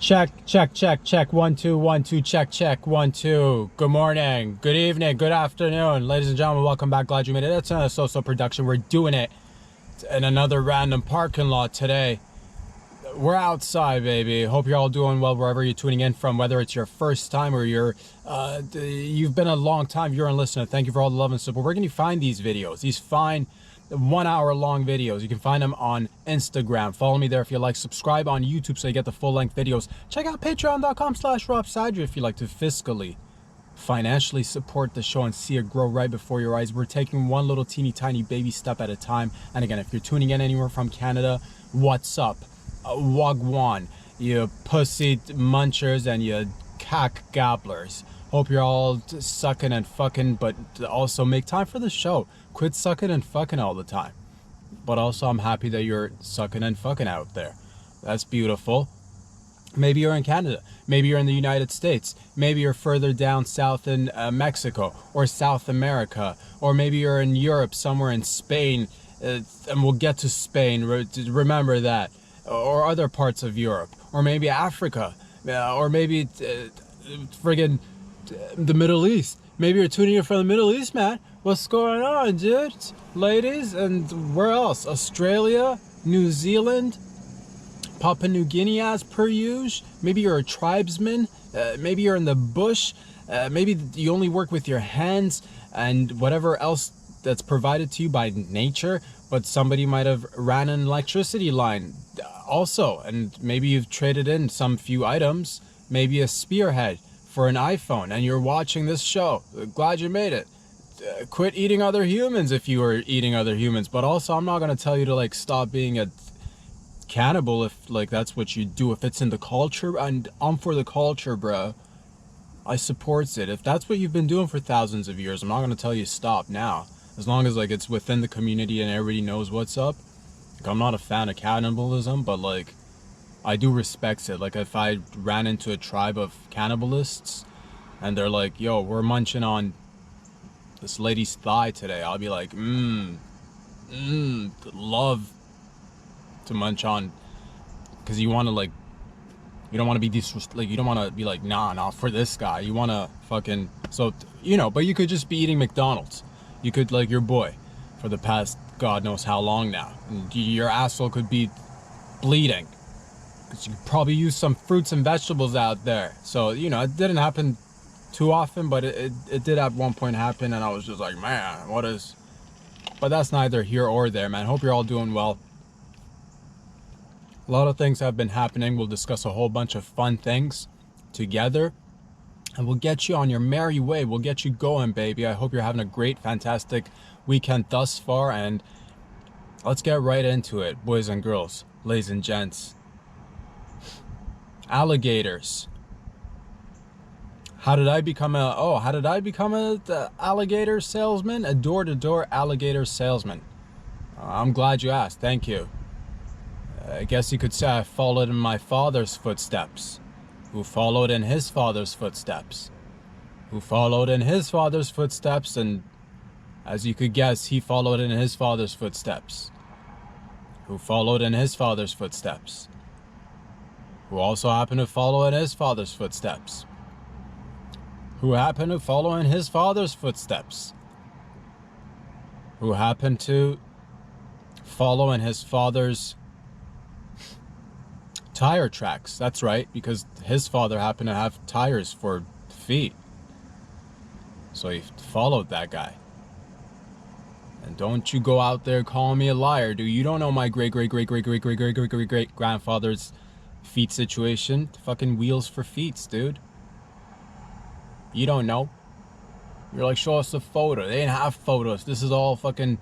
Check. 1 2 1 2. Check. 1 2. Good morning, good evening, good afternoon, ladies and gentlemen. Welcome back. Glad you made it. It's another so production. We're doing it in another random parking lot today. We're outside, baby. Hope you're all doing well wherever you're tuning in from, whether it's your first time or you've been a long time viewer and listener. Thank you for all the love and support. Where can you find these videos? These fine 1 hour long videos. You can find them on Instagram. Follow me there if you like. Subscribe on YouTube so you get the full length videos. Check out patreon.com/RobSadra if you like to fiscally, financially support the show and see it grow right before your eyes. We're taking one little teeny tiny baby step at a time. And again, if you're tuning in anywhere from Canada, what's up? Wagwan, you pussy munchers and you cock gobblers. Hope you're all sucking and fucking, but also make time for the show. Quit sucking and fucking all the time. But also, I'm happy that you're sucking and fucking out there. That's beautiful. Maybe you're in Canada. Maybe you're in the United States. Maybe you're further down south in Mexico or South America. Or maybe you're in Europe, somewhere in Spain. And we'll get to Spain. Remember that. Or other parts of Europe. Or maybe Africa. Or maybe friggin' the Middle East. Maybe you're tuning in from the Middle East, man. What's going on, dude? Ladies, and where else? Australia, New Zealand, Papua New Guinea as per usual. Maybe you're a tribesman. Maybe you're in the bush. Maybe you only work with your hands and whatever else that's provided to you by nature, but somebody might have ran an electricity line also, and maybe you've traded in some few items, maybe a spearhead for an iPhone, and you're watching this show. Glad you made it. Quit eating other humans if you are eating other humans. But also, I'm not going to tell you to like stop being a cannibal if like that's what you do. If it's in the culture, and I'm for the culture, bro. I supports it. If that's what you've been doing for thousands of years, I'm not going to tell you stop now. As long as like it's within the community and everybody knows what's up. Like, I'm not a fan of cannibalism, but like I do respect it. Like if I ran into a tribe of cannibalists and they're like, yo, we're munching on this lady's thigh today, I'll be like, love to munch on, because you want to like, you don't want to be like, you don't want to be like, nah, for this guy. You want to fucking, so, you know, but you could just be eating McDonald's. You could, like your boy, for the past God knows how long now. And your asshole could be bleeding, because you could probably use some fruits and vegetables out there. So, you know, it didn't happen too often, but it did at one point happen, and I was just like, man, what is... But that's neither here or there, man. Hope you're all doing well. A lot of things have been happening. We'll discuss a whole bunch of fun things together, and we'll get you on your merry way. We'll get you going, baby. I hope you're having a great, fantastic weekend thus far, and let's get right into it, boys and girls, ladies and gents. Alligators. How did I become a alligator salesman? A door-to-door alligator salesman. I'm glad you asked. Thank you. I guess you could say I followed in my father's footsteps, who followed in his father's footsteps, who followed in his father's footsteps, and as you could guess, he followed in his father's footsteps, who followed in his father's footsteps, who also happened to follow in his father's footsteps, who happened to follow in his father's footsteps, who happened to follow in his father's tire tracks. That's right, because his father happened to have tires for feet. So he followed that guy. And don't you go out there calling me a liar, dude. You don't know my great grandfather's feet situation. Fucking wheels for feet, dude. You don't know. You're like, show us a photo. They didn't have photos. This is all fucking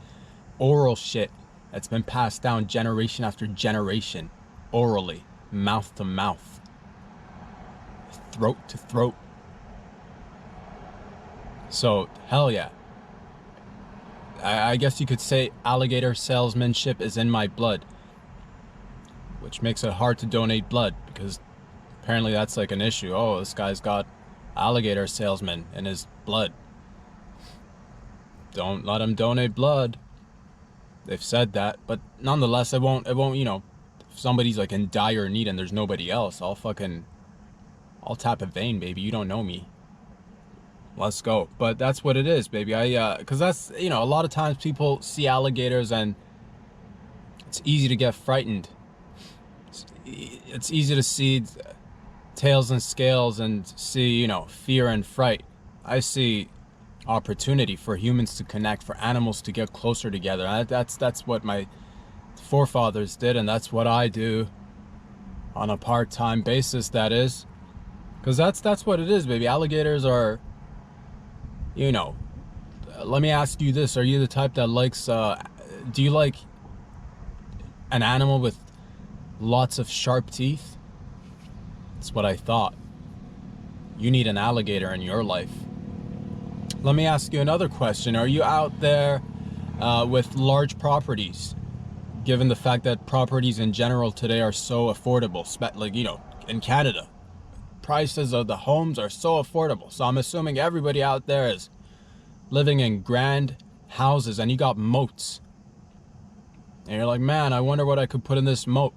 oral shit that's been passed down generation after generation. Orally. Mouth to mouth. Throat to throat. So, hell yeah. I guess you could say alligator salesmanship is in my blood. Which makes it hard to donate blood, because apparently that's like an issue. Oh, this guy's got alligator salesman in his blood. Don't let him donate blood. They've said that, but nonetheless, it won't, you know, if somebody's like in dire need and there's nobody else, I'll fucking I'll tap a vein, baby. You don't know me. Let's go. But that's what it is, baby. Because that's, a lot of times people see alligators and it's easy to get frightened. It's easy to see tails and scales and see, fear and fright. I see opportunity for humans to connect, for animals to get closer together. That's what my forefathers did, and that's what I do on a part-time basis, that is. Because that's what it is, baby. Alligators are, let me ask you this. Are you the type that likes, do you like an animal with lots of sharp teeth? That's what I thought. You need an alligator in your life. Let me ask you another question. Are you out there with large properties? Given the fact that properties in general today are so affordable, like, in Canada, prices of the homes are so affordable. So I'm assuming everybody out there is living in grand houses and you got moats. And you're like, man, I wonder what I could put in this moat.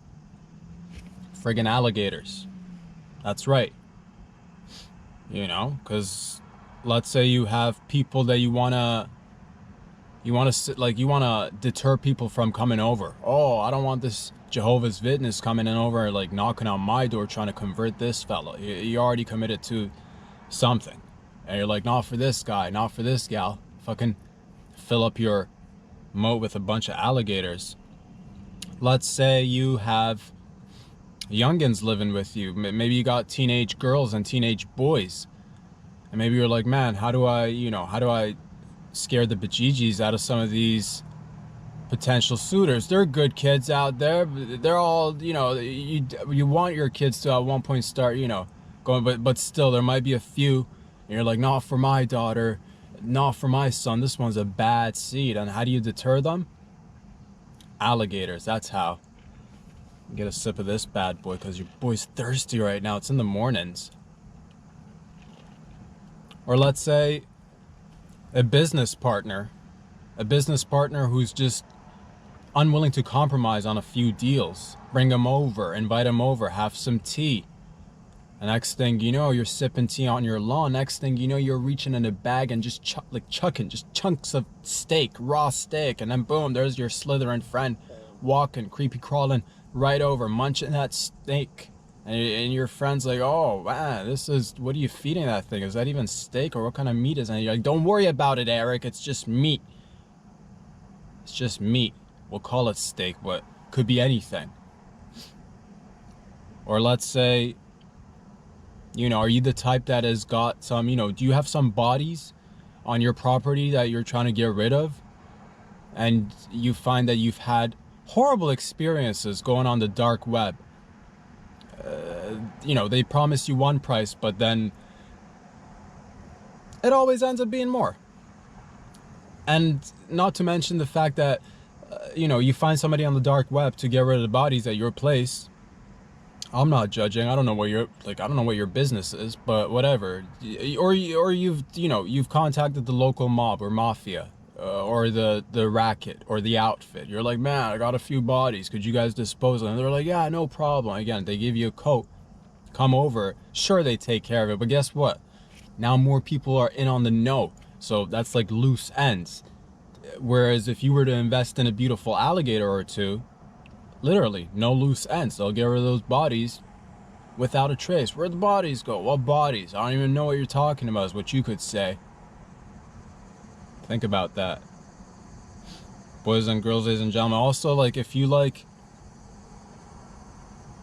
Friggin' alligators. That's right. Because let's say you have people that you want to deter people from coming over. Oh, I don't want this Jehovah's Witness coming in over, like knocking on my door trying to convert this fellow. You already committed to something. And you're like, not for this guy, not for this gal. Fucking fill up your moat with a bunch of alligators. Let's say you have youngins living with you. Maybe you got teenage girls and teenage boys. And maybe you're like, man, how do I scare the bejeebies out of some of these potential suitors? They're good kids out there. They're all, you want your kids to at one point start, going, but still there might be a few. And you're like, not for my daughter, not for my son. This one's a bad seed. And how do you deter them? Alligators. That's how. Get a sip of this bad boy because your boy's thirsty right now. It's in the mornings. Or let's say a business partner who's just unwilling to compromise on a few deals. Bring them over, invite them over, have some tea. The next thing you know, you're sipping tea on your lawn. Next thing you know, you're reaching in a bag and just chucking just chunks of steak, raw steak. And then boom, there's your slithering friend walking, creepy crawling right over, munching that steak. And your friend's like, oh, man, what are you feeding that thing? Is that even steak or what kind of meat is it? And you're like, don't worry about it, Eric. It's just meat. It's just meat. We'll call it steak, but could be anything. Or let's say, are you the type that has got some, do you have some bodies on your property that you're trying to get rid of? And you find that you've had horrible experiences going on the dark web. They promise you one price, but then it always ends up being more. And not to mention the fact that, you find somebody on the dark web to get rid of the bodies at your place. I'm not judging. I don't know what your business is, but whatever. Or you've contacted the local mob or mafia, or the racket or the outfit. You're like, man, I got a few bodies. Could you guys dispose of them? And they're like, yeah, no problem. Again, they give you a coat. Come over. Sure, they take care of it. But guess what? Now more people are in on the know. So that's like loose ends. Whereas if you were to invest in a beautiful alligator or two, literally no loose ends. They'll get rid of those bodies without a trace. Where'd the bodies go? What bodies? I don't even know what you're talking about is what you could say. Think about that. Boys and girls, ladies and gentlemen. Also, like, if you like,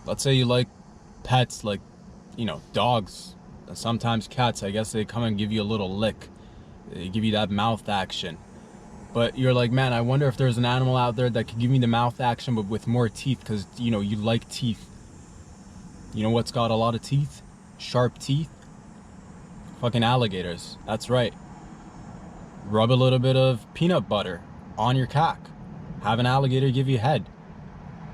let's say you like pets, like, dogs, and sometimes cats. I guess they come and give you a little lick. They give you that mouth action. But you're like, man, I wonder if there's an animal out there that could give me the mouth action, but with more teeth, because, you like teeth. You know what's got a lot of teeth? Sharp teeth? Fucking alligators. That's right. Rub a little bit of peanut butter on your cock. Have an alligator give you head.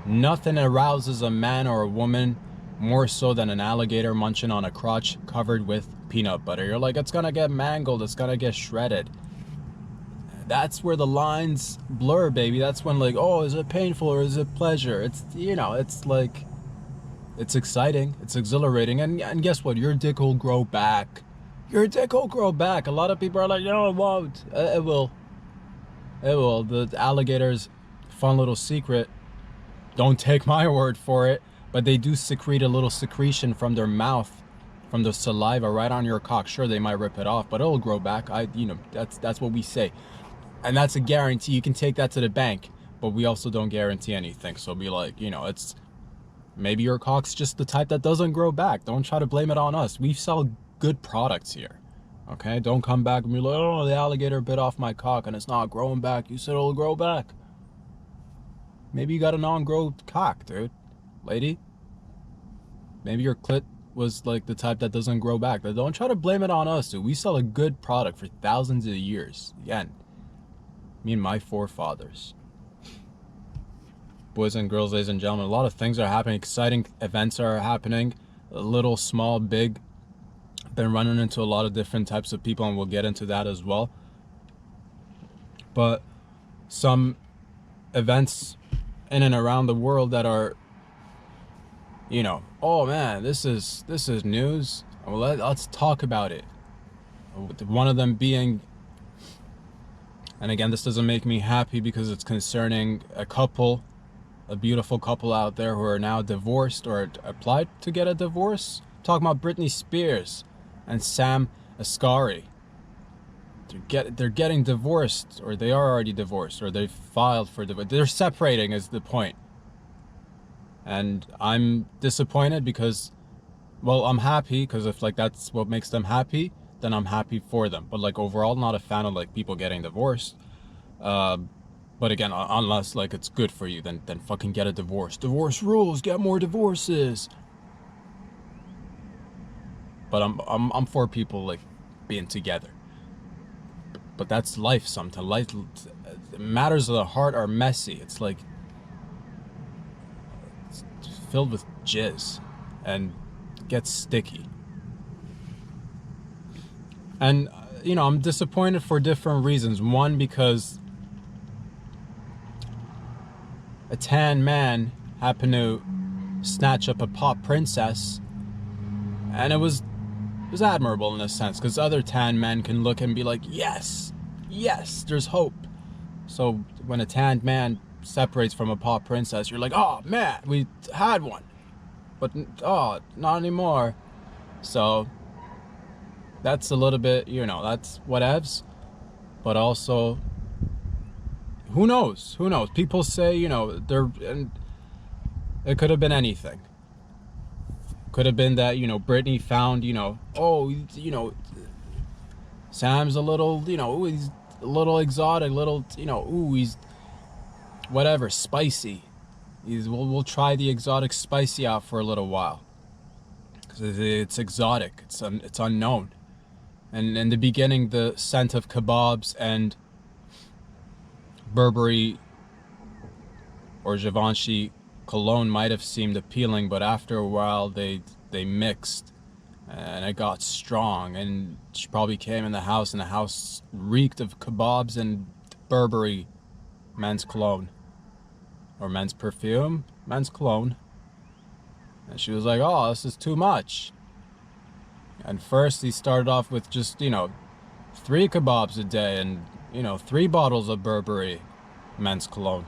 Nothing arouses a man or a woman more so than an alligator munching on a crotch covered with peanut butter. You're like, it's gonna get mangled, it's gonna get shredded. That's where the lines blur, baby. That's when, like, oh, is it painful or is it pleasure? It's, it's like, It's exciting. It's exhilarating. And guess what? Your dick will grow back. Your dick will grow back. A lot of people are like, no, it won't. It will. It will. The alligators, fun little secret. Don't take my word for it. But they do secrete a little secretion from their mouth, from the saliva right on your cock. Sure, they might rip it off, but it'll grow back. That's what we say. And that's a guarantee. You can take that to the bank. But we also don't guarantee anything. So be like, it's... Maybe your cock's just the type that doesn't grow back. Don't try to blame it on us. We sell good products here. Okay? Don't come back and be like, oh, the alligator bit off my cock and it's not growing back. You said it'll grow back. Maybe you got a non-grow cock, dude. Lady. Maybe your clit was like the type that doesn't grow back. But don't try to blame it on us, dude. We sell a good product for thousands of years. Again, me and my forefathers. Boys and girls, ladies and gentlemen, a lot of things are happening. Exciting events are happening. Little, small, big. Been running into a lot of different types of people, and we'll get into that as well. But some events in and around the world that are, oh man, this is news. Well, let's talk about it. One of them being, and again, this doesn't make me happy because it's concerning a beautiful couple out there who are now divorced or applied to get a divorce. I'm talking about Britney Spears and Sam Asghari. They're getting divorced, or they are already divorced, or they filed for divorce. They're separating is the point. And I'm disappointed because, well, I'm happy because if that's what makes them happy, then I'm happy for them. But overall, not a fan of people getting divorced. But again, unless it's good for you, then fucking get a divorce. Divorce rules, get more divorces. But I'm for people being together. But that's life sometimes. Life, matters of the heart are messy. It's it's filled with jizz and gets sticky. And I'm disappointed for different reasons. One, because a tan man happened to snatch up a pop princess, and it was admirable in a sense, because other tan men can look and be like, yes, there's hope. So when a tanned man separates from a pop princess, you're like, oh man, we had one, but oh, not anymore. So that's a little bit, that's whatevs. But also, who knows? People say, and it could have been anything. Could have been that, Britney found, Sam's a little, he's a little exotic, little, he's whatever, spicy. We'll try the exotic spicy out for a little while. Because it's exotic, it's unknown. And in the beginning, the scent of kebabs and Burberry or Givenchy cologne might have seemed appealing, but after a while they mixed and it got strong, and she probably came in the house and the house reeked of kebabs and Burberry men's cologne or men's perfume, men's cologne. And she was like, oh, this is too much. And first he started off with just 3 kebabs a day and 3 bottles of Burberry men's cologne.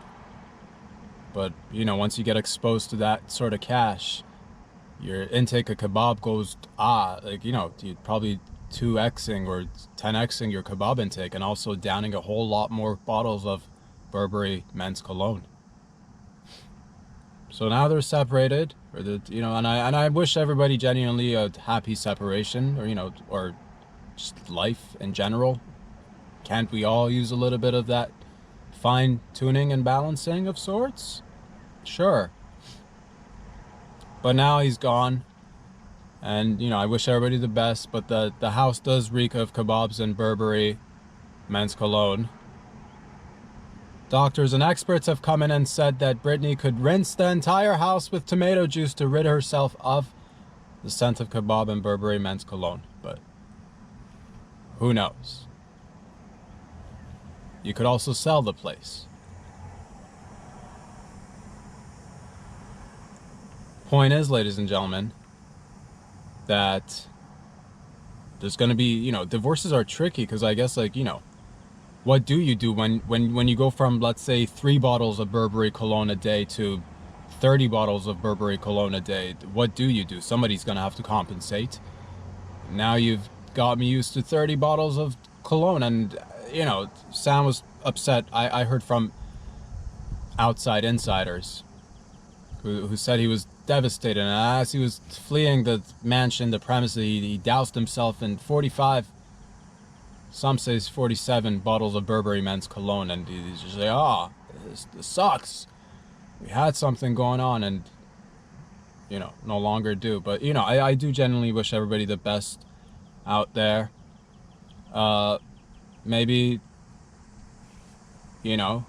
But once you get exposed to that sort of cash, your intake of kebab goes you're probably 2xing or 10xing your kebab intake, and also downing a whole lot more bottles of Burberry men's cologne. So now they're separated, and I wish everybody genuinely a happy separation, or just life in general. Can't we all use a little bit of that fine tuning and balancing of sorts? Sure. But now he's gone, and I wish everybody the best, but the house does reek of kebabs and Burberry men's cologne. Doctors and experts have come in and said that Britney could rinse the entire house with tomato juice to rid herself of the scent of kebab and Burberry men's cologne. But who knows? You could also sell the place. point is, ladies and gentlemen, that there's going to be, you know, divorces are tricky because I guess, like, you know, what do you do when you go from, let's say, 3 bottles of Burberry cologne a day to 30 bottles of Burberry cologne a day? What do you do? Somebody's going to have to compensate. Now you've got me used to 30 bottles of cologne, and, you know, Sam was upset. I heard from outside insiders who said he was devastated, and as he was fleeing the mansion, the premises, he doused himself in 45, some say 47 bottles of Burberry men's cologne, and he's just like, oh, this sucks. We had something going on, and, you know, no longer do. But, you know, I do genuinely wish everybody the best out there. Maybe, you know,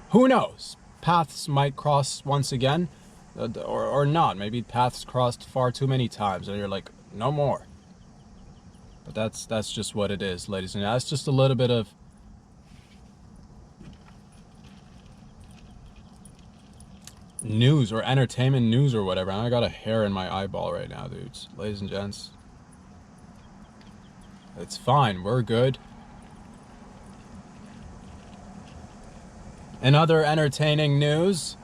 who knows? Paths might cross once again, or not. Maybe paths crossed far too many times, and you're like, no more. But that's just what it is, ladies and gentlemen. That's just a little bit of news or entertainment news or whatever. And I got a hair in my eyeball right now, dudes. Ladies and gents. It's fine. We're good. In other entertaining news,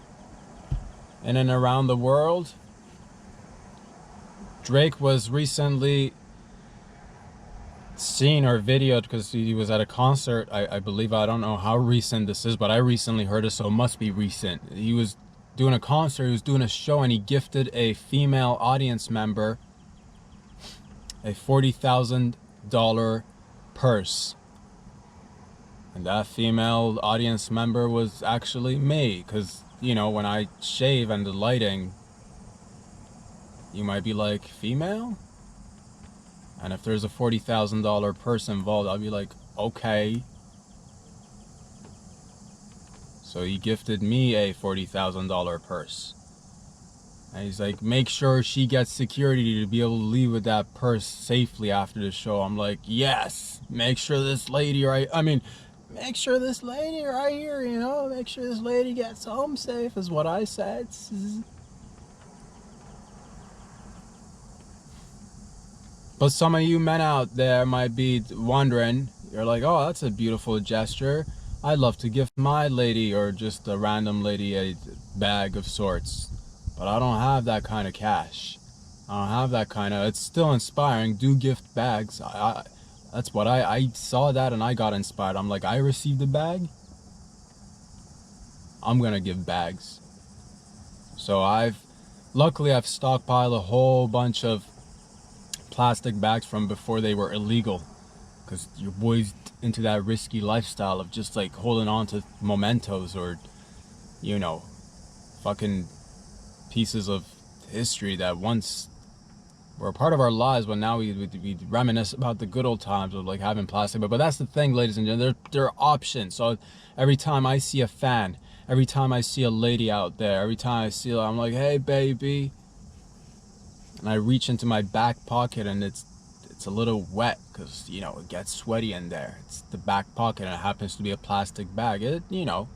in and around the world, Drake was recently seen or videoed because he was at a concert. I believe, I don't know how recent this is, but I recently heard it, so it must be recent. He was doing a concert, he was doing a show, and he gifted a female audience member a $40,000 purse. And that female audience member was actually me, because, you know, when I shave and the lighting, you might be like, female? And if there's a $40,000 purse involved, I'll be like, okay. So he gifted me a $40,000 purse. And he's like, make sure she gets security to be able to leave with that purse safely after the show. I'm like, yes, make sure this lady make sure this lady right here, you know, make sure this lady gets home safe is what I said. But some of you men out there might be wondering, you're like, oh, that's a beautiful gesture. I'd love to gift my lady or just a random lady a bag of sorts. But I don't have that kind of cash. I don't have that kind of, it's still inspiring. Do gift bags. That's what I saw that and I got inspired. I'm like, I received a bag. I'm going to give bags. So luckily I've stockpiled a whole bunch of plastic bags from before they were illegal, because your boy's into that risky lifestyle of just like holding on to mementos or, you know, fucking pieces of history that once were a part of our lives, but now we reminisce about the good old times of like having plastic. But that's the thing, ladies and gentlemen, there are options. So every time I see a fan, every time I see a lady out there, every time I see her, I'm like, hey baby. And I reach into my back pocket and it's a little wet because, you know, it gets sweaty in there. It's the back pocket and it happens to be a plastic bag. It, you know,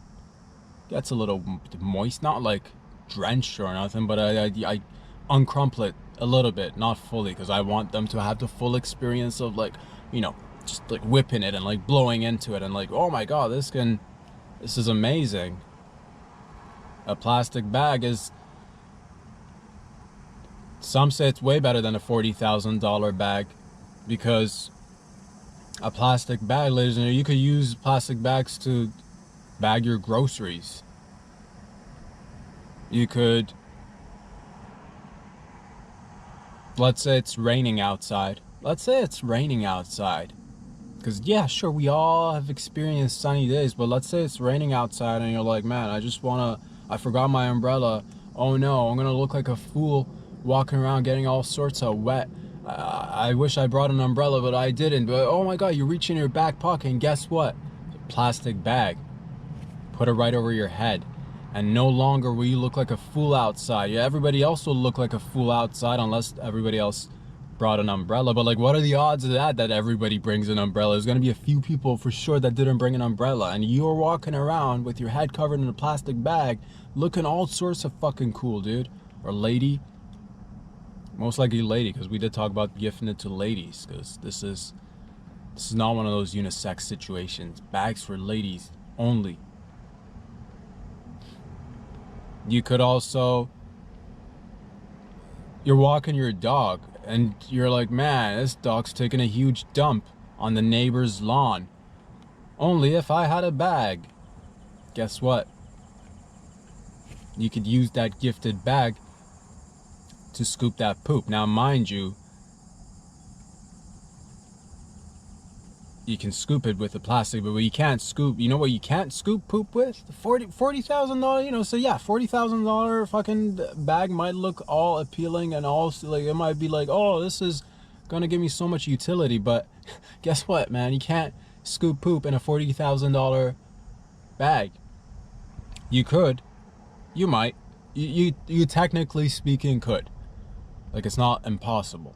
gets a little moist, not like drenched or nothing, but I uncrumple it a little bit, not fully, because I want them to have the full experience of, like, you know, just like whipping it and like blowing into it and like, oh my god, this is amazing. A plastic bag is, some say it's way better than a $40,000 bag, because a plastic bag, ladies and gentlemen, you could use plastic bags to bag your groceries. You could, let's say it's raining outside. Let's say it's raining outside. Because, yeah, sure, we all have experienced sunny days, but let's say it's raining outside and you're like, man, I forgot my umbrella. Oh no, I'm gonna look like a fool walking around getting all sorts of wet. I wish I brought an umbrella, but I didn't. But oh my god, you reach in your back pocket and guess what? Plastic bag. Put it right over your head. And no longer will you look like a fool outside. Yeah, everybody else will look like a fool outside unless everybody else brought an umbrella. But like, what are the odds of that everybody brings an umbrella? There's gonna be a few people for sure that didn't bring an umbrella, and you're walking around with your head covered in a plastic bag looking all sorts of fucking cool, dude. Or lady. Most likely lady, because we did talk about gifting it to ladies, because this is not one of those unisex situations. Bags for ladies only. You could also, you're walking your dog and you're like, man, this dog's taking a huge dump on the neighbor's lawn. Only if I had a bag. Guess what? You could use that gifted bag to scoop that poop. Now, mind you, you can scoop it with a plastic, but you can't scoop, you know what you can't scoop poop with? $40,000, you know, so yeah, $40,000 fucking bag might look all appealing and all, like, it might be like, oh, this is gonna give me so much utility, but guess what, man? You can't scoop poop in a $40,000 bag. You could, you might, you technically speaking could. Like, it's not impossible.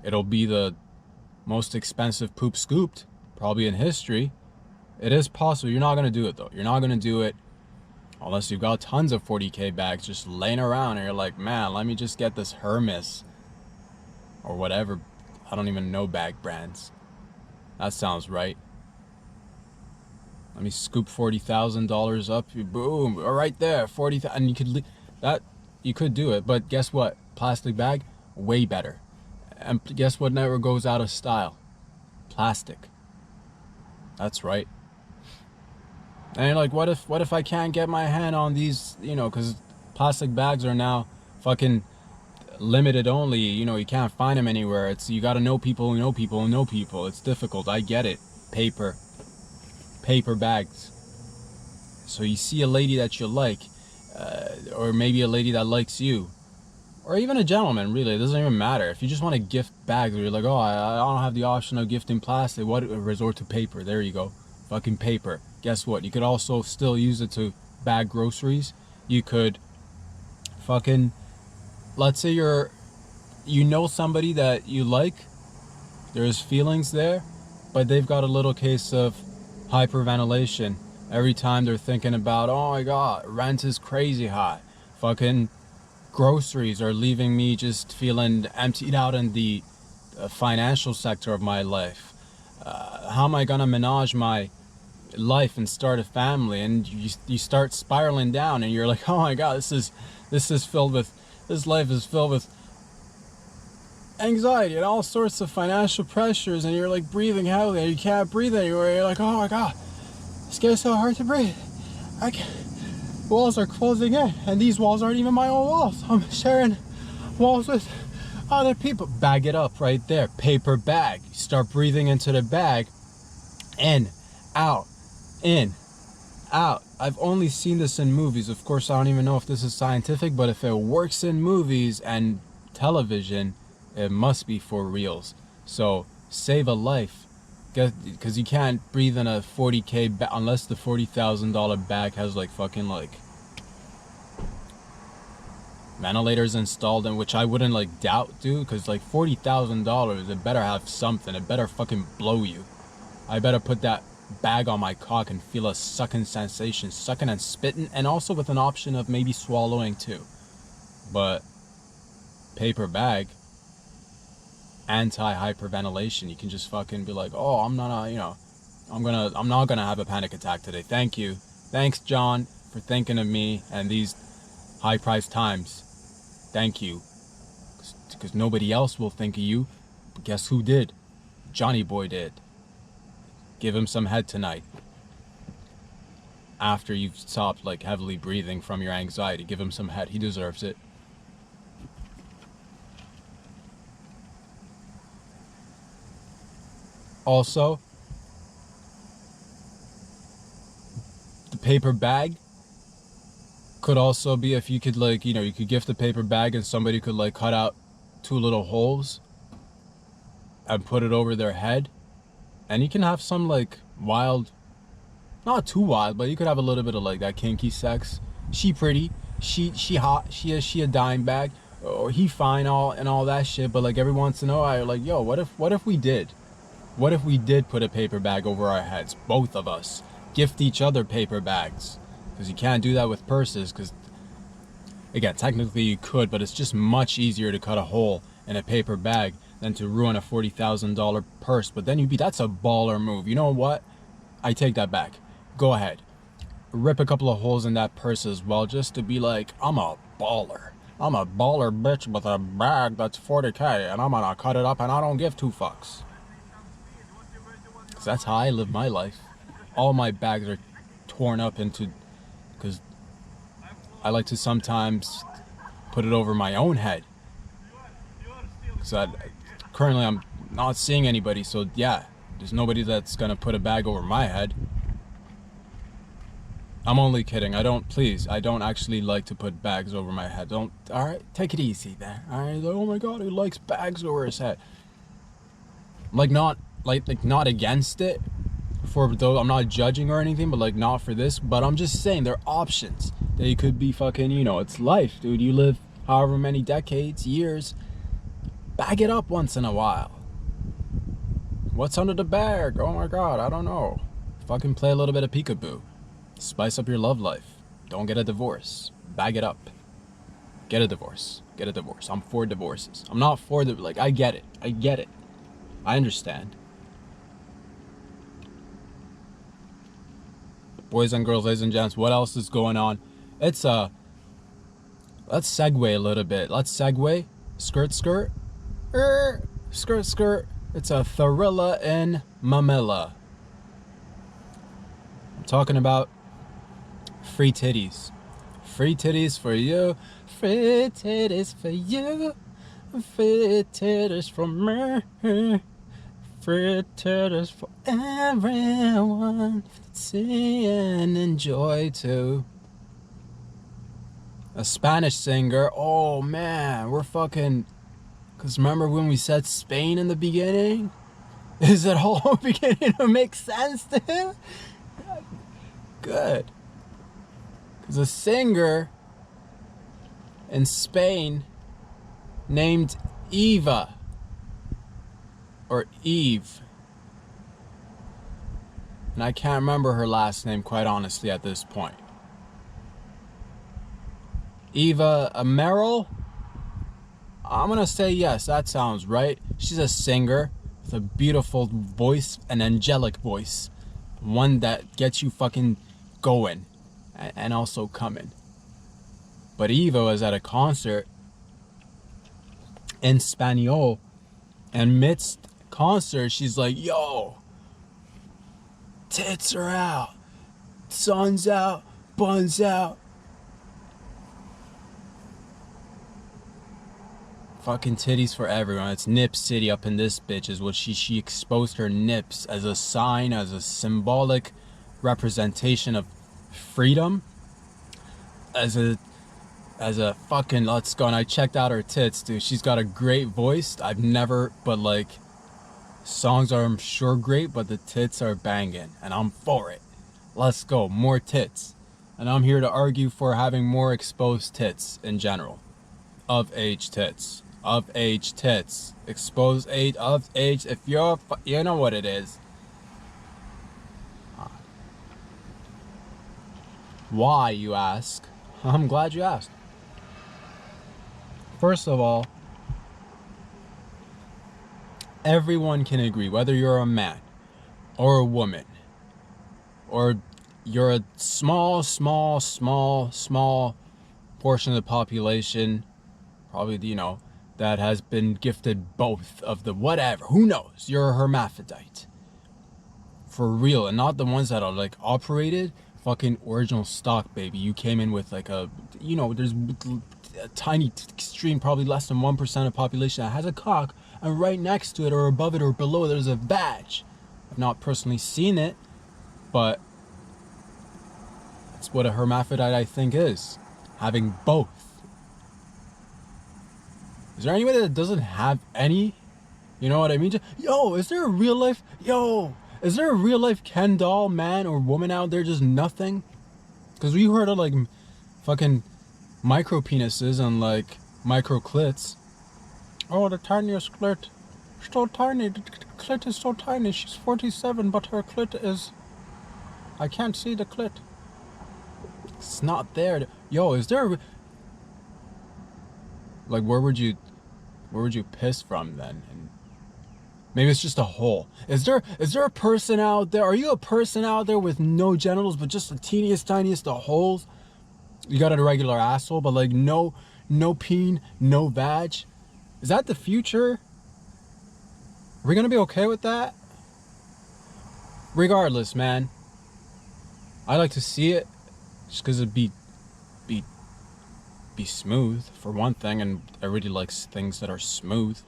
It'll be the most expensive poop scooped probably in history. It is possible. You're not going to do it though. You're not going to do it unless you've got tons of 40K bags just laying around and you're like, man, let me just get this Hermes or whatever. I don't even know bag brands. That sounds right. Let me scoop $40,000 up. Boom, right there, 40,000. And you could that, you could do it, but guess what? Plastic bag, way better. And guess what never goes out of style? Plastic. That's right. And you're like, what if I can't get my hand on these, you know, because plastic bags are now fucking limited only, you know, you can't find them anywhere. It's, you got to know people who know people who know people. It's difficult. I get it. Paper bags. So you see a lady that you like, or maybe a lady that likes you, or even a gentleman, really, it doesn't even matter. If you just want to gift bags, or you're like, oh, I don't have the option of gifting plastic, what, resort to paper. There you go. Fucking paper. Guess what? You could also still use it to bag groceries. You could fucking, let's say you know somebody that you like, there's feelings there, but they've got a little case of hyperventilation. Every time they're thinking about, oh my god, rent is crazy high. Fucking groceries are leaving me just feeling emptied out in the financial sector of my life. How am I gonna manage my life and start a family? And you start spiraling down and you're like, oh my god, this life is filled with anxiety and all sorts of financial pressures, and you're like breathing heavily and you can't breathe anywhere. You're like, oh my god, it's getting so hard to breathe. Walls are closing in, and these walls aren't even my own walls. I'm sharing walls with other people. Bag it up right there. Paper bag. You start breathing into the bag. In, out, in, out. I've only seen this in movies. Of course, I don't even know if this is scientific, but if it works in movies and television, it must be for reals. So save a life. Because you can't breathe in a 40K bag unless the $40,000 bag has like fucking like ventilators installed in, which I wouldn't like doubt, dude. Because like $40,000, it better have something. It better fucking blow you. I better put that bag on my cock and feel a sucking sensation, sucking and spitting, and also with an option of maybe swallowing too. But paper bag, anti-hyperventilation. You can just fucking be like, oh, I'm not gonna have a panic attack today. Thank you. Thanks, John, for thinking of me and these high-priced times. Thank you. Because nobody else will think of you. But guess who did? Johnny Boy did. Give him some head tonight. After you've stopped like heavily breathing from your anxiety, give him some head. He deserves it. Also, the paper bag could also be, if you could like, you know, you could gift a paper bag and somebody could like cut out 2 little holes and put it over their head, and you can have some like wild, not too wild, but you could have a little bit of like that kinky sex. She pretty, she hot, she a dime bag, or he fine, all that shit, but like every once in a while you're like, yo, what if we did put a paper bag over our heads, both of us, gift each other paper bags? Because you can't do that with purses, because Again, technically you could, but it's just much easier to cut a hole in a paper bag than to ruin a $40,000 purse. But then that's a baller move. You know what? I take that back. Go ahead. Rip a couple of holes in that purse as well, just to be like, I'm a baller. I'm a baller bitch with a bag that's 40K, and I'm gonna cut it up and I don't give two fucks. 'Cause that's how I live my life. All my bags are torn up into, because I like to sometimes put it over my own head. So currently I'm not seeing anybody, so yeah, there's nobody that's gonna put a bag over my head. I'm only kidding. I don't actually like to put bags over my head. Alright, take it easy there. Alright, oh my god, who likes bags over his head? Not against it, for though I'm not judging or anything, but like not for this, but I'm just saying there are options. They could be fucking, it's life, dude. You live however many decades, years. Bag it up once in a while. What's under the bag? Oh my god, I don't know. Fucking play a little bit of peekaboo. Spice up your love life. Don't get a divorce. Bag it up. Get a divorce. Get a divorce. I'm for divorces. I'm not for I get it. I get it. I understand. Boys and girls, ladies and gents, what else is going on? Let's segue a little bit. Let's segue. Skirt. Skirt. It's a Thrilla In Mamilla. I'm talking about free titties. Free titties for you. Free titties for you. Free titties for me. Free titties for everyone to see and enjoy too. A Spanish singer. Oh man, we're fucking... Because remember when we said Spain in the beginning? Is it all beginning to make sense to him? Good. Because a singer in Spain named Eva, or Eve, and I can't remember her last name quite honestly at this point. Eva Merrill? I'm gonna say yes, that sounds right. She's a singer with a beautiful voice, an angelic voice, one that gets you fucking going and also coming. But Eva was at a concert in Spaniel, and midst concert she's like, yo, tits are out, sun's out, buns out. Fucking titties for everyone. It's Nip City up in this bitch is what she exposed her nips as a sign, as a symbolic representation of freedom, as a fucking let's go. And I checked out her tits, dude. She's got a great voice. I've never, but like, songs are I'm sure great, but the tits are banging and I'm for it. Let's go, more tits. And I'm here to argue for having more exposed tits in general. Of age tits. Of age tits. Exposed age, of age, if you're, you know what it is. Why, you ask? I'm glad you asked. First of all, everyone can agree, whether you're a man or a woman, or you're a small portion of the population, probably, that has been gifted both of the whatever, who knows, you're a hermaphrodite. For real, and not the ones that are like operated, fucking original stock, baby. You came in with like a, there's a tiny, extreme, probably less than 1% of the population that has a cock, and right next to it or above it or below it, there's a badge. I've not personally seen it, but that's what a hermaphrodite, I think, is. Having both. Is there anybody that doesn't have any? You know what I mean? Is there a real life Ken doll man or woman out there just nothing? Because we heard of like fucking micro penises and like micro clits. Oh, the tiniest clit. So tiny. The clit is so tiny. She's 47, but her clit is... I can't see the clit. It's not there. Is there... Like, where would you piss from then? And maybe it's just a hole. Is there a person out there? Are you a person out there with no genitals but just the teeniest, tiniest of holes? You got a regular asshole, but like no peen, no vag. Is that the future? Are we gonna be okay with that? Regardless, man, I like to see it just because it'd be smooth for one thing, and everybody likes things that are smooth.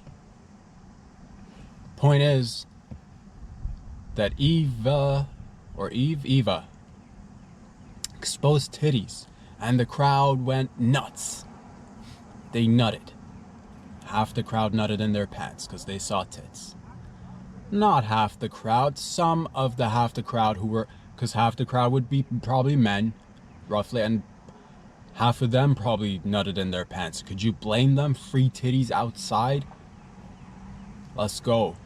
Point is that Eva exposed titties, and the crowd went nuts. They nutted. Half the crowd nutted in their pants because they saw tits. Not half the crowd, some of the half the crowd who were, because half the crowd would be probably men, roughly, and half of them probably nutted in their pants. Could you blame them? Free titties outside? Let's go.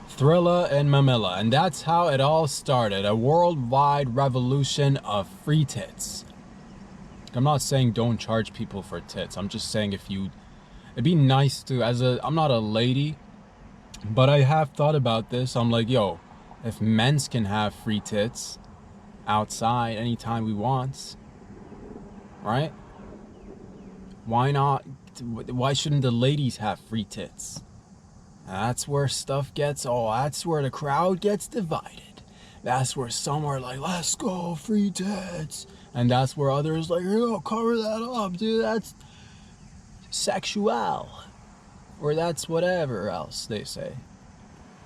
Thrilla In Mamilla, and that's how it all started. A worldwide revolution of free tits. I'm not saying don't charge people for tits. I'm just saying it'd be nice to, I'm not a lady, but I have thought about this. I'm like, yo, if men's can have free tits outside anytime we want, right? Why not? Why shouldn't the ladies have free tits? That's where stuff gets, that's where the crowd gets divided. That's where some are like, let's go, free tits. And that's where others like, cover that up, dude, that's sexual. Or that's whatever else they say.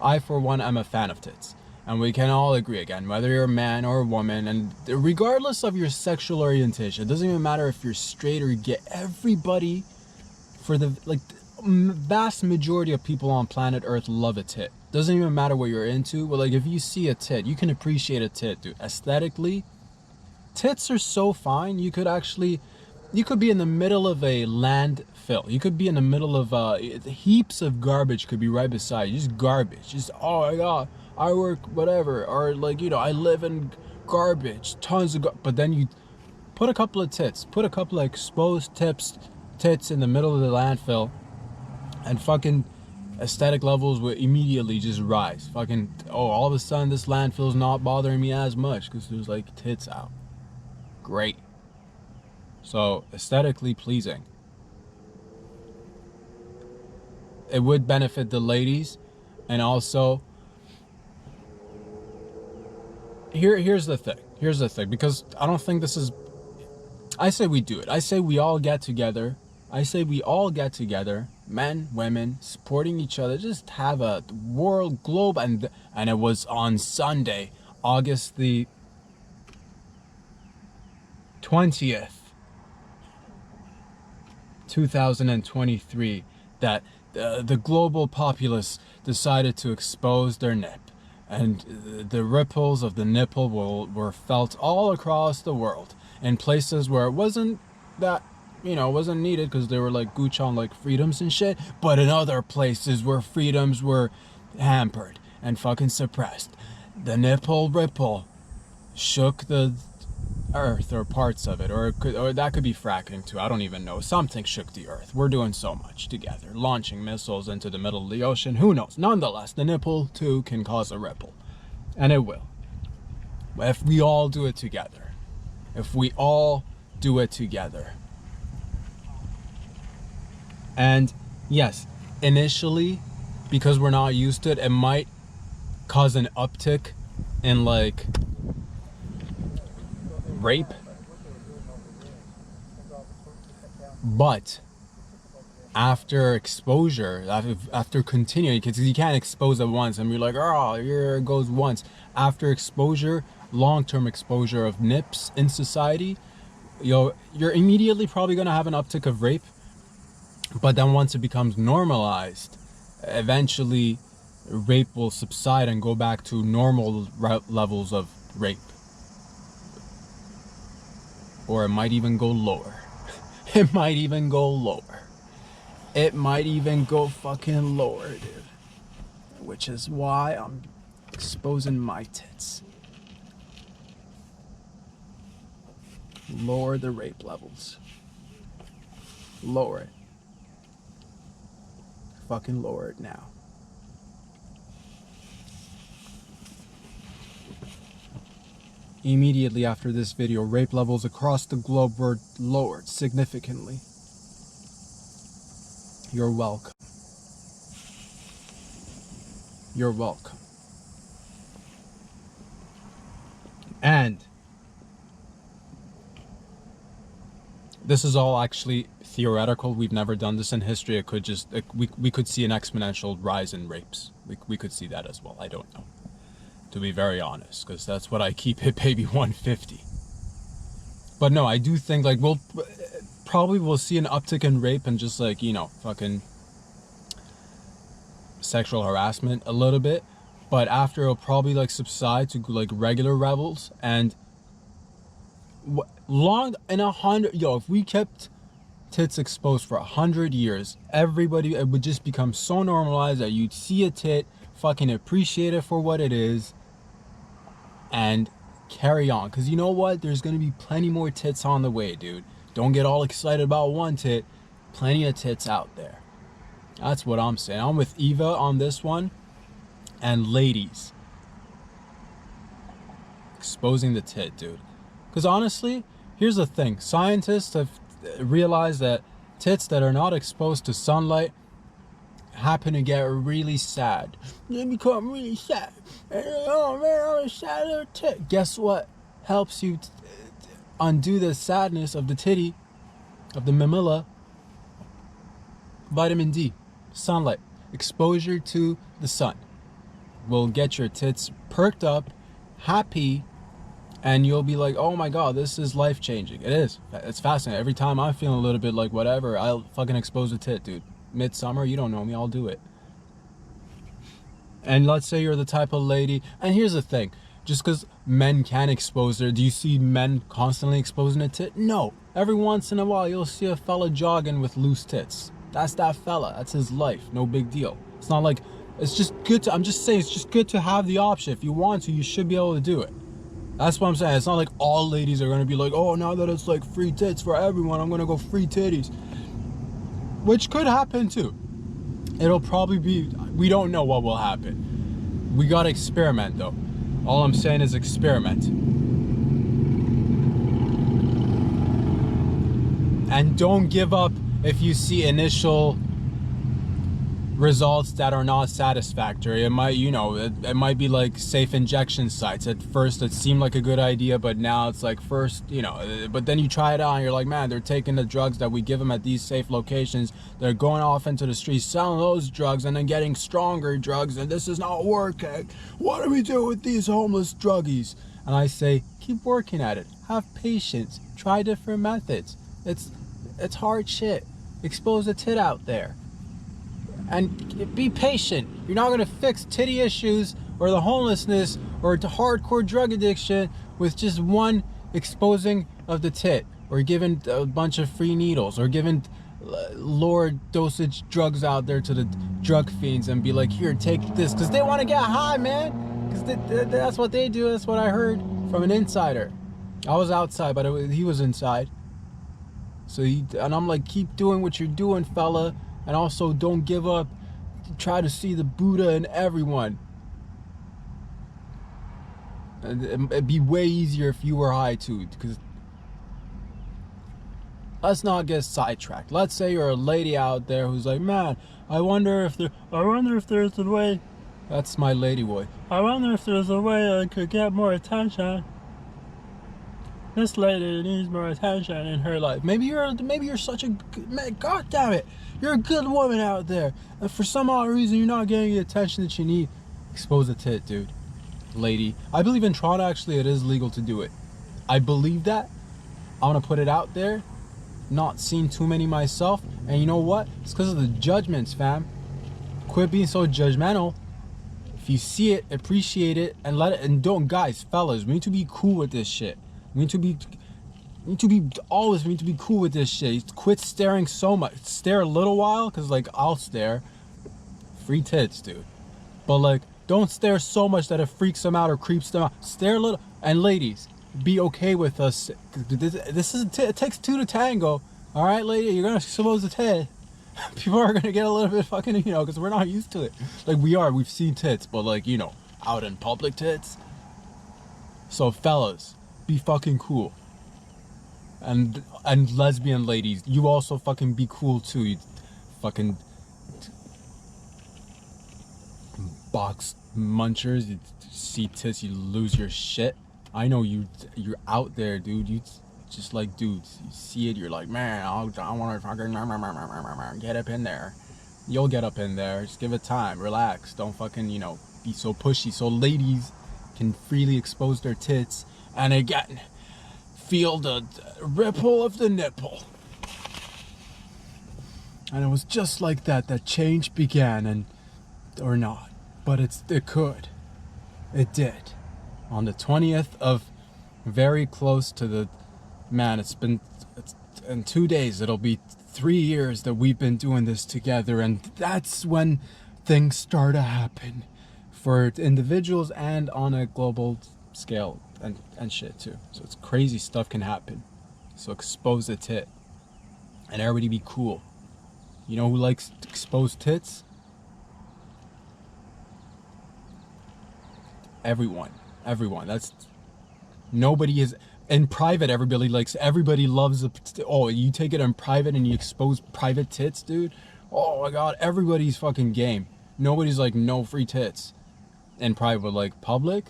I, for one, am a fan of tits. And we can all agree, again, whether you're a man or a woman, and regardless of your sexual orientation, it doesn't even matter if you're straight or gay, everybody, for the, vast majority of people on planet Earth love a tit. Doesn't even matter what you're into, but like, if you see a tit, you can appreciate a tit, dude. Aesthetically, tits are so fine. You could be in the middle of a landfill. You could be in the middle of heaps of garbage could be right beside you. Just garbage. Just, oh my god, I work whatever, or like, I live in garbage, tons of but then you put a couple of tits, put a couple of exposed tits in the middle of the landfill, and fucking aesthetic levels would immediately just rise. Fucking, all of a sudden this landfill's not bothering me as much because there's like tits out. Great. So, aesthetically pleasing. It would benefit the ladies, and also, here's the thing, because I don't think this is, I say we do it. I say we all get together. Men, women, supporting each other, just have a world globe, and it was on Sunday, August the 20th, 2023, that the global populace decided to expose their nip, and the ripples of the nipple were felt all across the world in places where it wasn't that, wasn't needed because they were like gooch on like freedoms and shit, but in other places where freedoms were hampered and fucking suppressed, the nipple ripple shook the earth, or parts of it, or that could be fracking too, I don't even know. Something shook the earth. We're doing so much together, launching missiles into the middle of the ocean, who knows. Nonetheless, the nipple too can cause a ripple, and it will, if we all do it together. And yes, initially, because we're not used to it, it might cause an uptick in like rape, but after exposure, after continuing, because you can't expose it once and you're like, here it goes once. After exposure, long-term exposure of nips in society, you're immediately probably going to have an uptick of rape, but then once it becomes normalized, eventually rape will subside and go back to normal levels of rape. Or it might even go lower. It might even go fucking lower, dude. Which is why I'm exposing my tits. Lower the rape levels. Lower it. Fucking lower it now. Immediately after this video, rape levels across the globe were lowered significantly. You're welcome. You're welcome. And this is all actually theoretical. We've never done this in history. It could just, we could see an exponential rise in rapes. We could see that as well. I don't know, to be very honest, because that's what I keep Hit Baby 150. But no, I do think like we'll see an uptick in rape and just like, you know, fucking sexual harassment a little bit. But after it'll probably like subside to like regular levels. And long in 100, if we kept tits exposed for 100 years, everybody, it would just become so normalized that you'd see a tit, fucking appreciate it for what it is, and carry on. Because you know what, there's gonna be plenty more tits on the way, dude. Don't get all excited about one tit. Plenty of tits out there. That's what I'm saying. I'm with Eva on this one. And ladies, exposing the tit, dude. Because honestly, here's the thing. Scientists have realized that tits that are not exposed to sunlight happen to get really sad. They become really sad. Oh man, I'm a sad little tit. Guess what helps you undo the sadness of the titty, of the mamilla? Vitamin D. Sunlight. Exposure to the sun will get your tits perked up, happy, and you'll be like, oh my god, this is life-changing. It is. It's fascinating. Every time I'm feeling a little bit like whatever, I'll fucking expose a tit, dude. Midsummer, you don't know me, I'll do it. And let's say you're the type of lady, and here's the thing, just because men can expose their, do you see men constantly exposing a tit? No. Every once in a while, you'll see a fella jogging with loose tits. That's that fella. That's his life. No big deal. It's not like, it's just good to, I'm just saying, it's just good to have the option. If you want to, you should be able to do it. That's what I'm saying. It's not like all ladies are going to be like, oh, now that it's like free tits for everyone, I'm going to go free titties. Which could happen too. It'll probably be, we don't know what will happen. We got to experiment though. All I'm saying is experiment. And don't give up if you see initial results that are not satisfactory. It might, you know, it might be like safe injection sites. At first it seemed like a good idea, but now it's like first, you know, but then you try it out and you're like, man, they're taking the drugs that we give them at these safe locations. They're going off into the streets selling those drugs and then getting stronger drugs, and this is not working. What do we do with these homeless druggies? And I say, keep working at it. Have patience. Try different methods. It's hard shit. Expose a tit out there. And be patient. You're not going to fix titty issues or the homelessness or the hardcore drug addiction with just one exposing of the tit, or giving a bunch of free needles, or giving lower dosage drugs out there to the drug fiends and be like, here, take this, because they want to get high, man. Because that's what they do. That's what I heard from an insider. I was outside, but he was inside. So and I'm like, keep doing what you're doing, fella. And also, don't give up. Try to see the Buddha in everyone. And it'd be way easier if you were high too. Because let's not get sidetracked. Let's say you're a lady out there who's like, man, I wonder if there's a way. That's my lady boy. I wonder if there's a way I could get more attention. This lady needs more attention in her life. Maybe you're such a good man. God damn it. You're a good woman out there. And for some odd reason, you're not getting the attention that you need. Expose a tit, dude. Lady. I believe in Toronto, actually, it is legal to do it. I believe that. I want to put it out there. Not seen too many myself. And you know what? It's because of the judgments, fam. Quit being so judgmental. If you see it, appreciate it, and let it. And don't, guys, fellas, we need to be cool with this shit. We need to be cool with this shit. Quit staring so much. Stare a little while, because like I'll stare. Free tits, dude. But like, don't stare so much that it freaks them out or creeps them out. Stare a little. And ladies, be okay with us. This is it takes two to tango. All right, lady, you're gonna expose the tit. People are gonna get a little bit fucking, because we're not used to it. Like we've seen tits, but like, out in public tits. So fellas, be fucking cool. And lesbian ladies, you also fucking be cool too. You fucking box munchers, you see tits, you lose your shit. I know you're out there, dude. You just like dudes. You see it, you're like, man, I want to fucking get up in there. You'll get up in there. Just give it time. Relax. Don't fucking, be so pushy. So ladies can freely expose their tits and again feel the ripple of the nipple. And it was just like that change began, or not. But it could. It did. On the 20th of, very close to the, man, it's in 2 days, it'll be 3 years that we've been doing this together, and that's when things start to happen for individuals and on a global scale and shit too. So it's crazy stuff can happen. So expose the tit and everybody be cool. You know who likes exposed tits? Everyone. That's, nobody is in private. Everybody loves you take it in private and you expose private tits, dude. Oh my god, everybody's fucking game. Nobody's like, no free tits in private. Like public,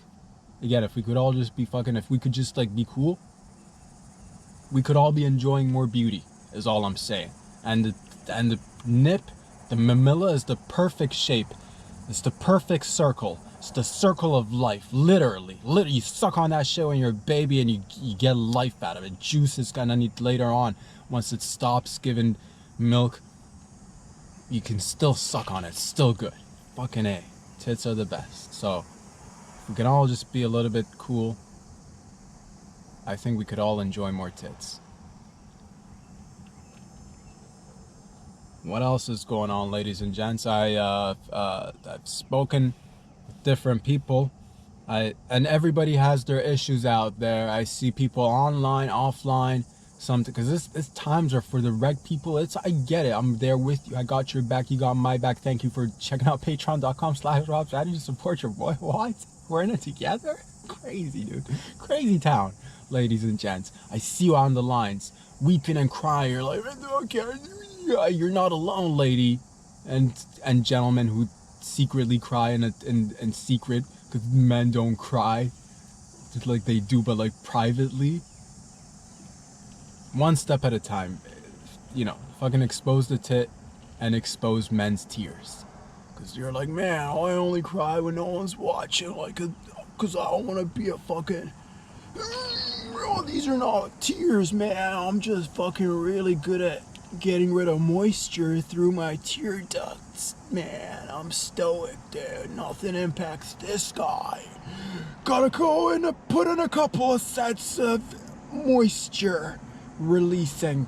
again, if we could all just be fucking, if we could just like be cool, we could all be enjoying more beauty, is all I'm saying. And the nip, the mamilla, is the perfect shape. It's the perfect circle. It's the circle of life, literally. You suck on that shit when you're a baby and you get life out of it. Juice is gonna need later on, once it stops giving milk, you can still suck on it. It's still good. Fucking A. Tits are the best. So, if we can all just be a little bit cool, I think we could all enjoy more tits. What else is going on, ladies and gents? I've spoken with different people. And everybody has their issues out there. I see people online, offline, something, because this times are for the reg people. I get it. I'm there with you. I got your back. You got my back. Thank you for checking out patreon.com/Rob Sadie to support your boy. What? We're in it together? Crazy, dude. Crazy town, ladies and gents. I see you on the lines, weeping and crying. You're like, okay, you're not alone, lady and gentlemen who secretly cry in secret, because men don't cry just like they do, but like privately. One step at a time, fucking expose the tit and expose men's tears, because you're like, man, I only cry when no one's watching, like, because I don't want to be a fucking, oh, these are not tears, man, I'm just fucking really good at getting rid of moisture through my tear ducts, man. I'm stoic, dude. Nothing impacts this guy. Gotta go and put in a couple of sets of moisture releasing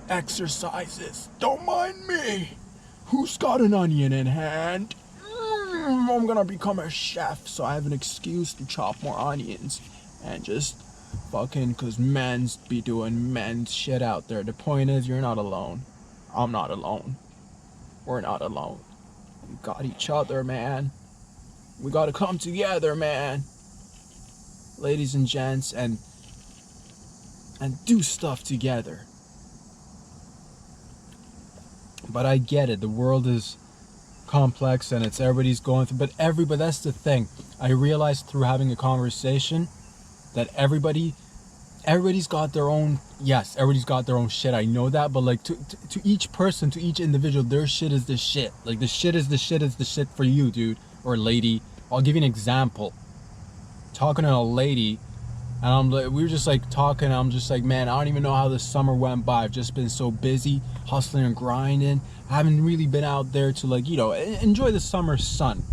exercises. Don't mind me. Who's got an onion in hand? I'm gonna become a chef, so I have an excuse to chop more onions and just fucking, cause men's be doing men's shit out there. The point is, you're not alone. I'm not alone. We're not alone. We got each other, man. We gotta come together, man. Ladies and gents, and do stuff together. But I get it. The world is complex and it's everybody's going through, but that's the thing. I realized through having a conversation that everybody's got their own, yes, everybody's got their own shit. I know that, but like to each person, to each individual, their shit is the shit. Like the shit is the shit for you, dude or lady. I'll give you an example. Talking to a lady, and we were just like talking. I'm just like, man, I don't even know how this summer went by. I've just been so busy, hustling and grinding. I haven't really been out there to like, enjoy the summer sun.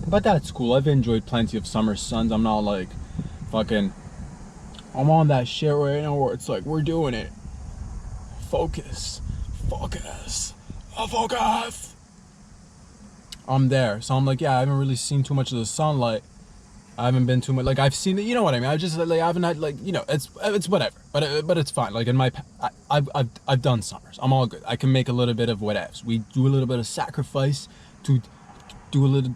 But that's cool. I've enjoyed plenty of summer suns. I'm not like fucking, I'm on that shit right now where it's like, we're doing it. Focus. I'm there. So I'm like, yeah, I haven't really seen too much of the sunlight. I haven't been too much. Like I've seen it, you know what I mean. I just like I haven't had like it's whatever. But it's fine. Like in my I've done summers. I'm all good. I can make a little bit of whatevs. We do a little bit of sacrifice to do a little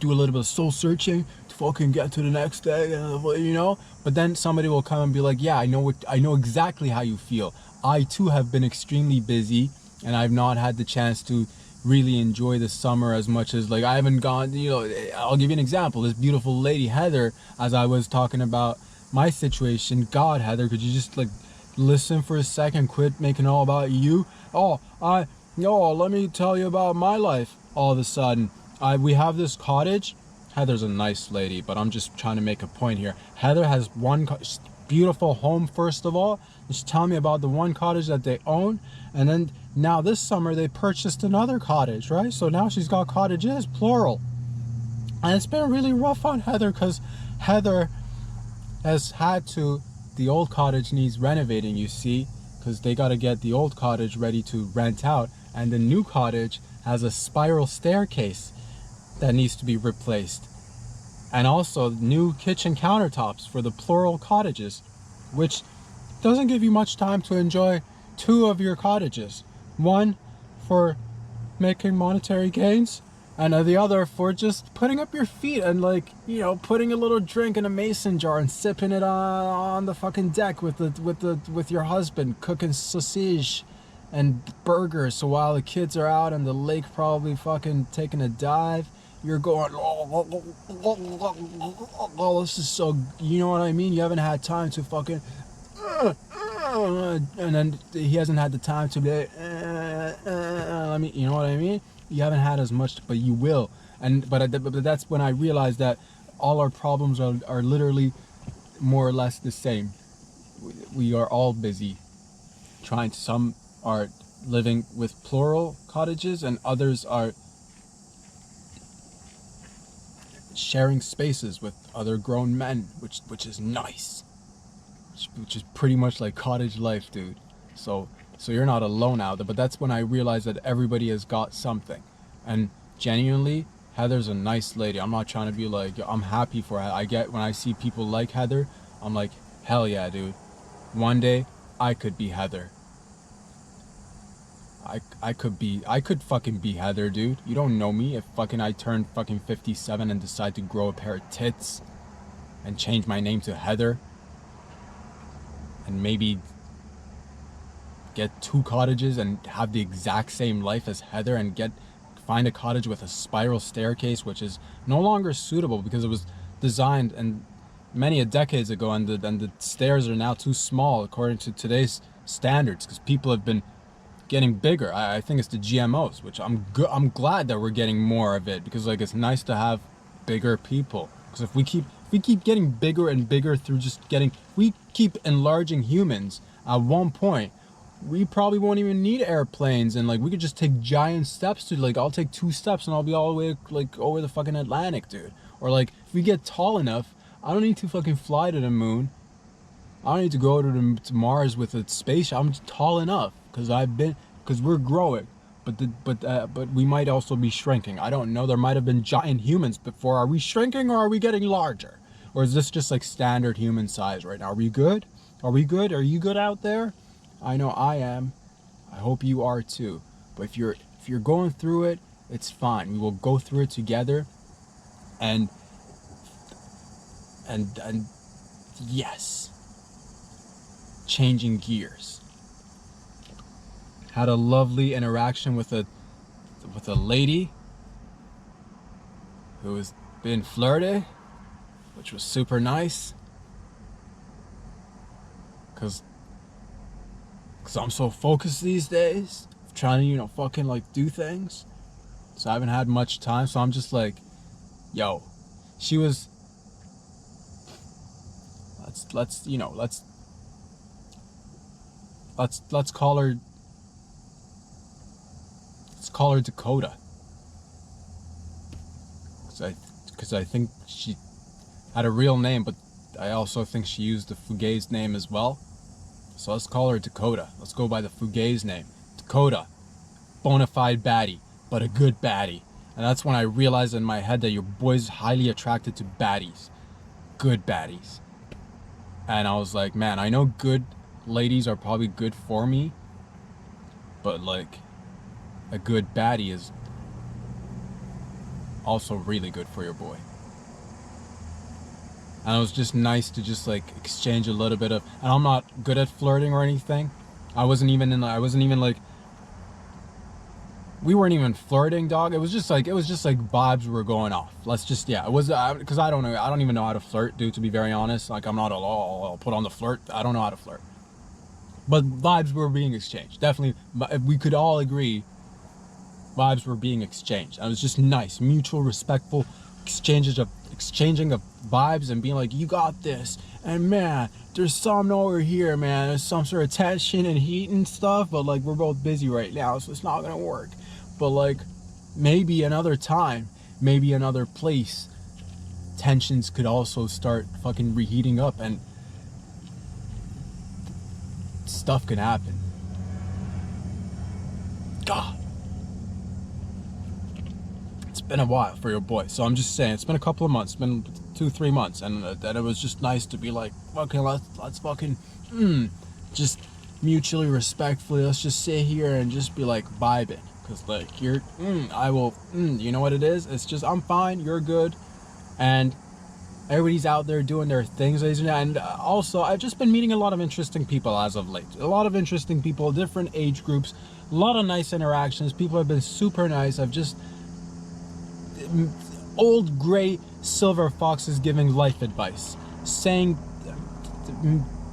bit of soul searching to fucking get to the next day, you know. But then somebody will come and be like, yeah, I know exactly how you feel. I too have been extremely busy, and I've not had the chance to really enjoy the summer as much as like I haven't gone, you know. I'll give you an example. This beautiful lady Heather, as I was talking about my situation, God, Heather, could you just like listen for a second, quit making all about you? Let me tell you about my life. All of a sudden we have this cottage. Heather's a nice lady, but I'm just trying to make a point here. Heather has one beautiful home, first of all. She's telling me about the one cottage that they own, and then now this summer they purchased another cottage, right? So now she's got cottages, plural. And it's been really rough on Heather because Heather has had to, the old cottage needs renovating, you see, because they got to get the old cottage ready to rent out, and the new cottage has a spiral staircase that needs to be replaced, and also new kitchen countertops for the plural cottages, which doesn't give you much time to enjoy two of your cottages. One for making monetary gains, and the other for just putting up your feet and like, you know, putting a little drink in a mason jar and sipping it on the fucking deck with your husband, cooking sausage and burgers. So while the kids are out on the lake probably fucking taking a dive, you're going, oh, this is so, you know what I mean? You haven't had time to fucking, and then he hasn't had the time to be, I mean, you know what I mean? You haven't had as much, but you will. But that's when I realized that all our problems are literally more or less the same. We are all busy trying to, some are living with plural cottages and others are sharing spaces with other grown men, which is nice, which is pretty much like cottage life, dude. So you're not alone out there. But that's when I realized that everybody has got something, and genuinely Heather's a nice lady. I'm not trying to be like, I'm happy for her. I get when I see people like Heather, I'm like, hell yeah, dude. One day I could be Heather. I could fucking be Heather, dude. You don't know me. If fucking I turn fucking 57 and decide to grow a pair of tits and change my name to Heather and maybe get two cottages and have the exact same life as Heather and find a cottage with a spiral staircase, which is no longer suitable because it was designed and many a decades ago, and the stairs are now too small according to today's standards because people have been getting bigger. I think it's the GMOs, which I'm glad that we're getting more of it, because like it's nice to have bigger people. Because if we keep getting bigger and bigger through just getting, we keep enlarging humans, at one point we probably won't even need airplanes, and like we could just take giant steps to, like, I'll take 2 steps and I'll be all the way like over the fucking Atlantic, dude. Or like if we get tall enough, I don't need to fucking fly to the moon. I don't need to go to Mars with a spaceship. I'm just tall enough because we're growing, but we might also be shrinking. I don't know. There might have been giant humans before. Are we shrinking or are we getting larger? Or is this just like standard human size right now? Are we good? Are we good? Are you good out there? I know I am. I hope you are too. But if you're going through it, it's fine. We will go through it together. And yes, changing gears. Had a lovely interaction with a lady who was being flirty, which was super nice. Cause I'm so focused these days, trying to, you know, fucking like do things. So I haven't had much time. So I'm just like, yo, she was. Let's call her. Let's call her Dakota. Because I think she had a real name, but I also think she used the Fugazi name as well. So let's call her Dakota. Let's go by the Fugazi name. Dakota. Bona fide baddie, but a good baddie. And that's when I realized in my head that your boy's highly attracted to baddies. good baddies. And I was like, man, I know good ladies are probably good for me, but like a good baddie is also really good for your boy. And it was just nice to just like exchange a little bit of, and I'm not good at flirting or anything. I wasn't even like, we weren't even flirting, dog. It was just like vibes were going off. Let's just, yeah, it was, because I don't even know how to flirt, dude, to be very honest. Like, I'm not I'll put on the flirt. I don't know how to flirt. But vibes were being exchanged. Definitely, we could all agree vibes were being exchanged. And it was just nice, mutual, respectful exchanging of vibes and being like, you got this. And man, there's something over here, man. There's some sort of tension and heat and stuff, but like, we're both busy right now, so it's not gonna work. But like, maybe another time, maybe another place, tensions could also start fucking reheating up and stuff can happen. God. It's been a while for your boy. So I'm just saying, it's been a couple of months, it's been 2-3 months, and that it was just nice to be like, okay, let's fucking, just mutually respectfully, let's just sit here and just be like vibing. Cause like I will, you know what it is? It's just, I'm fine, you're good, and everybody's out there doing their things, and also I've just been meeting a lot of interesting people as of late. A lot of interesting people, different age groups, a lot of nice interactions. People have been super nice. I've just, old gray silver foxes giving life advice, saying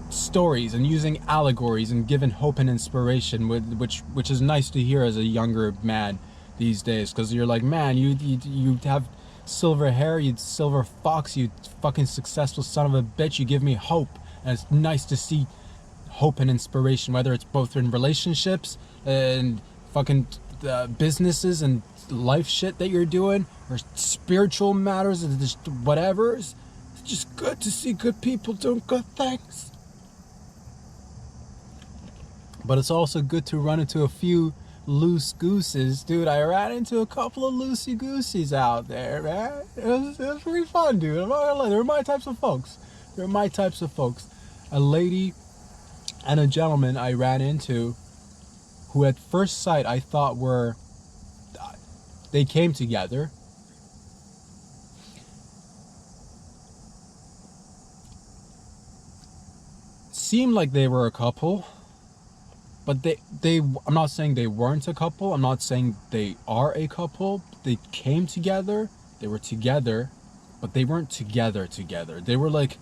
stories and using allegories and giving hope and inspiration, which is nice to hear as a younger man these days, because you're like, man, you have silver hair, you silver fox, you fucking successful son of a bitch, you give me hope. And it's nice to see hope and inspiration, whether it's both in relationships and fucking businesses and life shit that you're doing, or spiritual matters, and just whatever. It's just good to see good people doing good things. But it's also good to run into a few loose gooses. Dude, I ran into a couple of loosey goosies out there, man. It was pretty fun, dude. I'm not gonna lie. They were my types of folks. A lady and a gentleman I ran into who at first sight I thought they came together. Seemed like they were a couple. But I'm not saying they weren't a couple. I'm not saying they are a couple. They came together. They were together, but they weren't together. They were like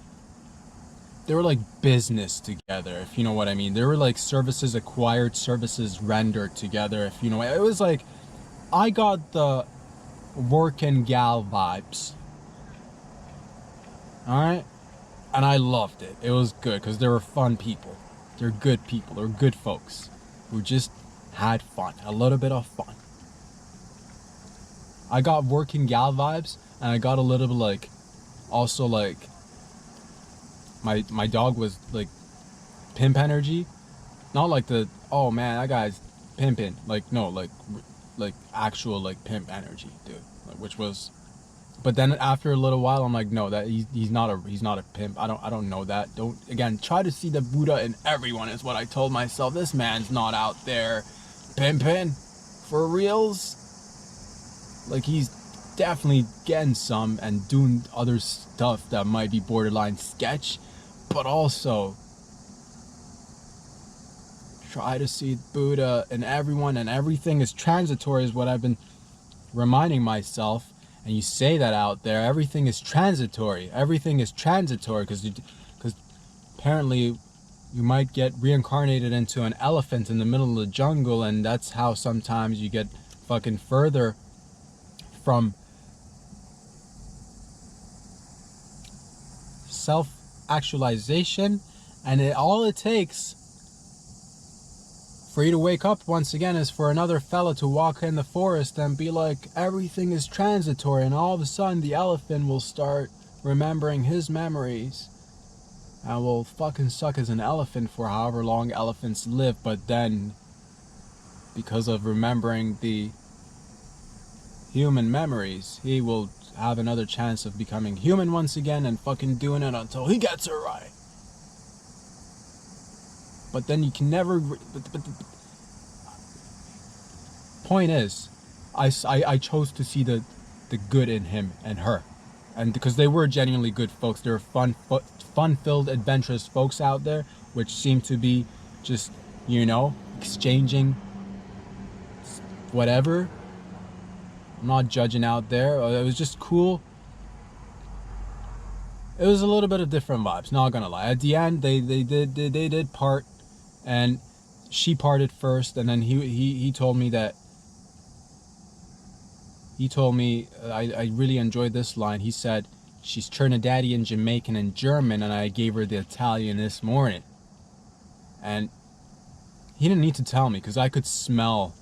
business together, if you know what I mean. They were like services acquired, services rendered together, if you know. It was like, I got the work and gal vibes. All right, and I loved it. It was good because they were fun people. They're good people. They're good folks who just had fun. A little bit of fun. I got working gal vibes, and I got a little bit like, also like, my dog was like pimp energy. Not like the, oh man, that guy's pimping. Like, no, like actual like pimp energy, dude. Like, which was, but then after a little while, I'm like, no, that he's not a pimp. I don't know that. Don't, again, try to see the Buddha in everyone is what I told myself. This man's not out there pimping for reals. Like, he's definitely getting some and doing other stuff that might be borderline sketch, but also try to see Buddha in everyone, and everything is transitory is what I've been reminding myself. And you say that out there, everything is transitory. Everything is transitory because apparently you might get reincarnated into an elephant in the middle of the jungle, and that's how sometimes you get fucking further from self-actualization. And all it takes for you to wake up once again is for another fella to walk in the forest and be like, everything is transitory, and all of a sudden the elephant will start remembering his memories and will fucking suck as an elephant for however long elephants live. But then, because of remembering the human memories, he will have another chance of becoming human once again and fucking doing it until he gets it right. But then you can never... Point is, I chose to see the good in him and her. And because they were genuinely good folks. They were fun-filled, adventurous folks out there, which seemed to be just, you know, exchanging whatever. I'm not judging out there. It was just cool. It was a little bit of different vibes, not gonna lie. At the end, they did part, and she parted first, and then he told me that. He told me, I really enjoyed this line. He said, she's Trinidadian, Jamaican, and German, and I gave her the Italian this morning. And he didn't need to tell me, because I could smell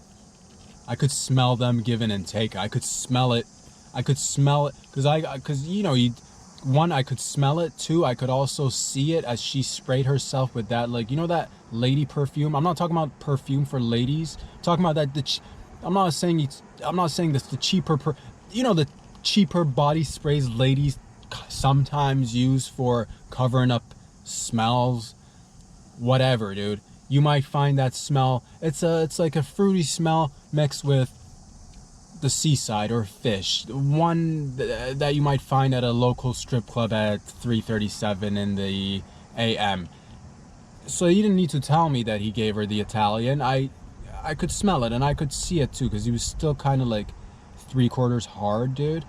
them giving and taking. I could smell it. Because you know, one, I could smell it. Two, I could also see it as she sprayed herself with that, like, you know, that lady perfume. I'm not talking about perfume for ladies. I'm talking about that. I'm not saying this. The cheaper, you know, the cheaper body sprays ladies sometimes use for covering up smells. Whatever, dude. You might find that smell. It's like a fruity smell mixed with the seaside or fish. One that you might find at a local strip club at 3:37 in the a.m. So you didn't need to tell me that he gave her the Italian. I could smell it and I could see it too, because he was still kind of like 3/4 hard, dude.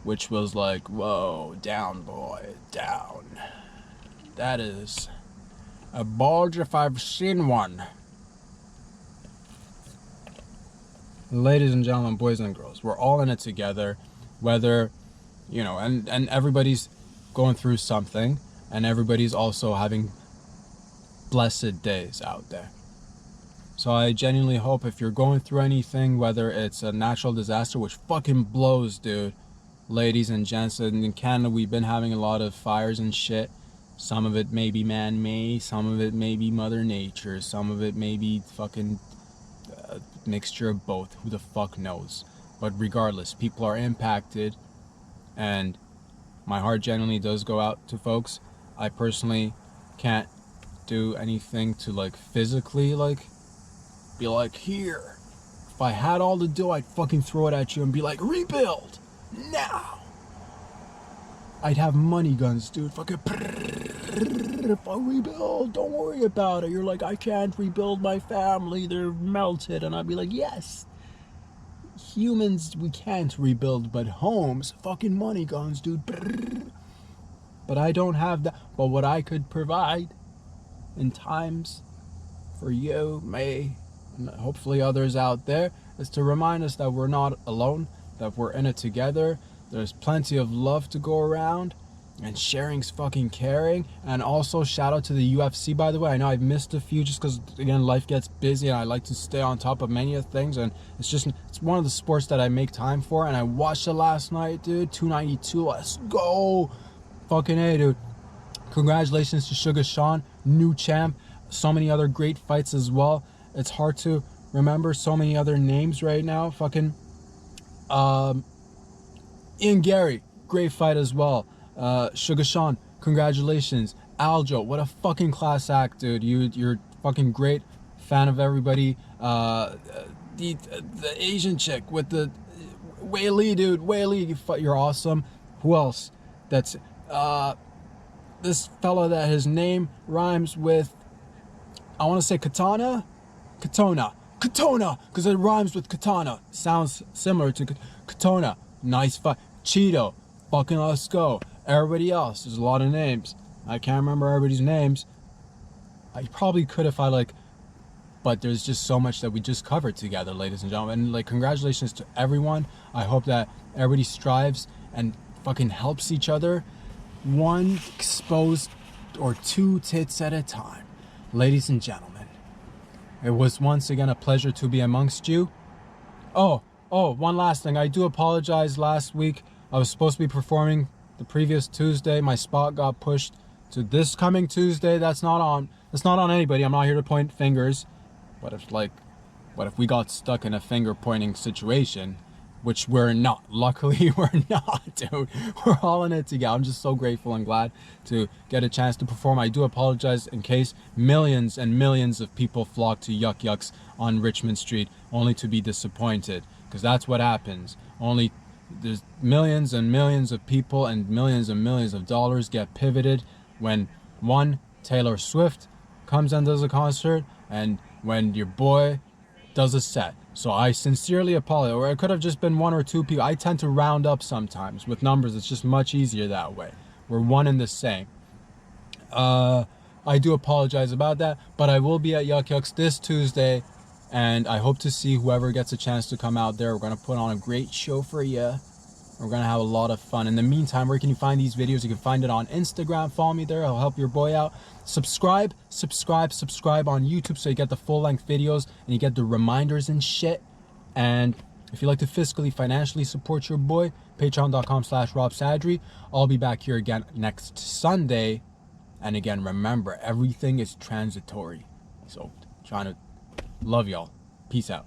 Which was like, whoa, down, boy, down. That is a bulge if I've seen one. Ladies and gentlemen, boys and girls, we're all in it together. Whether, you know, and everybody's going through something, and everybody's also having blessed days out there. So I genuinely hope, if you're going through anything, whether it's a natural disaster, which fucking blows, dude. Ladies and gents, in Canada, we've been having a lot of fires and shit. Some of it may be man-made, some of it may be Mother Nature, some of it may be fucking mixture of both. Who the fuck knows? But regardless, people are impacted, and my heart genuinely does go out to folks. I personally can't do anything to, like, physically, like, be like, here, if I had all the dough, I'd fucking throw it at you and be like, rebuild now. I'd have money guns, dude. Fucking, if I rebuild, don't worry about it. You're like, I can't rebuild my family, they're melted. And I'd be like, yes, humans we can't rebuild, but homes, fucking money guns, dude. But I don't have that. But what I could provide in times for you, me, and hopefully others out there, is to remind us that we're not alone, that we're in it together. There's plenty of love to go around, and sharing's fucking caring. And also, shout out to the UFC, by the way. I know I've missed a few just because, again, life gets busy and I like to stay on top of many of things, and it's one of the sports that I make time for. And I watched it last night, dude. 292, let's go. Fucking A, dude. Congratulations to Sugar Sean, new champ. So many other great fights as well. It's hard to remember so many other names right now. Fucking Ian Gary, great fight as well. Sugar Sean, congratulations. Aljo, what a fucking class act, dude. You're fucking great. Fan of everybody. The Asian chick with the Wei Li, dude. Wei Li, you're awesome. Who else? That's this fella that his name rhymes with, I want to say Katana, because it rhymes with katana. Sounds similar to Katona. Nice fight. Cheeto, fucking let's go. Everybody else, there's a lot of names. I can't remember everybody's names. I probably could if I like, but there's just so much that we just covered together, ladies and gentlemen. And like, congratulations to everyone. I hope that everybody strives and fucking helps each other, one exposed or two tits at a time. Ladies and gentlemen, it was once again a pleasure to be amongst you. Oh, one last thing. I do apologize. Last week I was supposed to be performing the previous Tuesday. My spot got pushed to this coming Tuesday. That's not on anybody. I'm not here to point fingers. But if we got stuck in a finger pointing situation, which we're not. Luckily, we're not, dude. We're all in it together. I'm just so grateful and glad to get a chance to perform. I do apologize in case millions and millions of people flock to Yuck Yucks on Richmond Street only to be disappointed, because that's what happens. Only there's millions and millions of people and millions of dollars get pivoted when one Taylor Swift comes and does a concert, and when your boy does a set. So I sincerely apologize. Or it could have just been one or two people. I tend to round up sometimes with numbers. It's just much easier that way. We're one and the same. I do apologize about that, but I will be at Yuck Yucks this Tuesday, and I hope to see whoever gets a chance to come out there. We're going to put on a great show for you. We're going to have a lot of fun. In the meantime, where can you find these videos? You can find it on Instagram. Follow me there. I'll help your boy out. Subscribe on YouTube so you get the full-length videos and you get the reminders and shit. And if you'd like to fiscally, financially support your boy, patreon.com/RobSadri. I'll be back here again next Sunday. And again, remember, everything is transitory. So, trying to love y'all. Peace out.